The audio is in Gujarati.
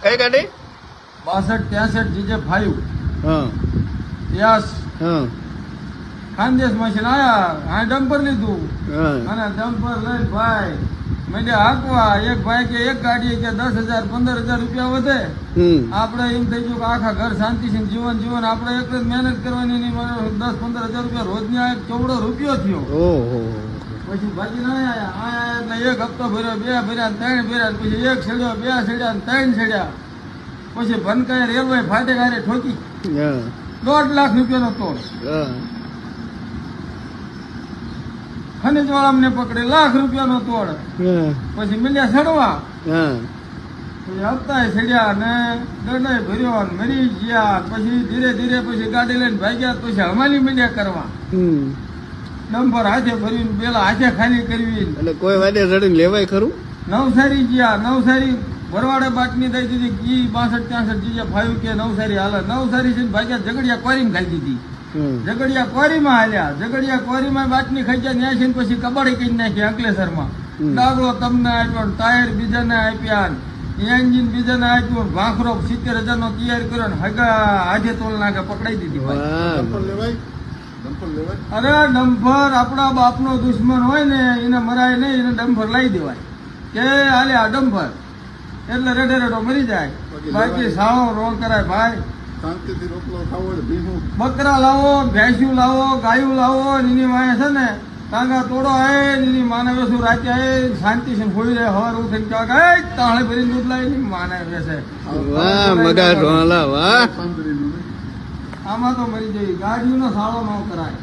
કઈ ગાડી? 62 63 GJ5 હા યસ હા ખાનદેશ મશીન આયા આ ડમ્પર લીધું હા અને ડમ્પર લઈ ભાઈ મેં હાંકવા એક ભાઈ કે એક ગાડી કે 10,000 15,000 રૂપિયા વધે આપણે એમ થઈ ગયું કે આખા ઘર શાંતિથી જીવન આપણે એક જ મહેનત કરવાની નહીં 10-15,000 રૂપિયા રોજની આ 14 રૂપિયો થયો. ઓહો પછી બાકી ના આયા એટલે એક હપ્તો ભર્યો 2 ભર્યા 3 ભર્યા પછી 1 છેડ્યો 2 છેડ્યા 3 છેડ્યા પછી ભનકાય રેલવે ફાટે ગારે ઠોકી હા 1.5 લાખ રૂપિયાનો તોડ. હા ખનીજ વાળાને પકડે ₹1 લાખ નો તોડ. પછી મિલ્યા સડવા હા પછી હપ્તા છેડ્યા ને દંડ ભર્યો ને મરી ગયા. પછી ધીરે ધીરે પછી ગાડી લઈને ભાગ્યા પછી હમાલી મિલ્યા કરવા ડમ્પર હાથે ભર્યું પેલા હાથે ખાલી કરવી. એટલે કોઈ વાડે ચડીને લેવાય ખરું? નવસારી ગયા નવસારી ભરવાડે બાટની દઈ દીધી 62 63 GJ5 કે નવસારી હાલે નવસારી છે ભાગ્યા ઝઘડિયા ક્વારીમાં ખાઈ દીધી. ઝઘડિયા ક્વારીમાં હાલ્યા ઝઘડિયા ક્વારીમાં બાટની ખાઈ ગયા ન્યાય છે પછી કબાડી કરી નાખી અંકલેશ્વરમાં. ડાગલો તમને આપ્યો ટાયર બીજાને આપ્યા એન્જિન બીજાને આપ્યું ભાખરો 70,000 નો તૈયાર કર્યો ને હગા આજે તોલ નાખે પકડાઈ દીધી. અરે ડમ્પર આપણા બાપનો દુશ્મન હોય ને એને મરાય નહીં એને ડમ્પર લાવી દેવાય કે હાલે આ ડમ્પર એટલે રેડે રેડો મરી જાય. બાકી સાવો રોલ કરાય ભાઈ. બકરા લાવો ભેંસ્યું લાવો ગાયું લાવો એની માએ છે ને ટાંગા તોડો આવે એની માને વેસું રાતે આવે શાંતિ છે હોઈ રહે હવાર ઉઠીને કહેવાય તાણે ભરીને દૂધ લાવી ની માને વેસે. વાહ મગા ઢોલા વાહ. આમાં તો મરી જઈ ગાડીનો સાળો ન કરાય.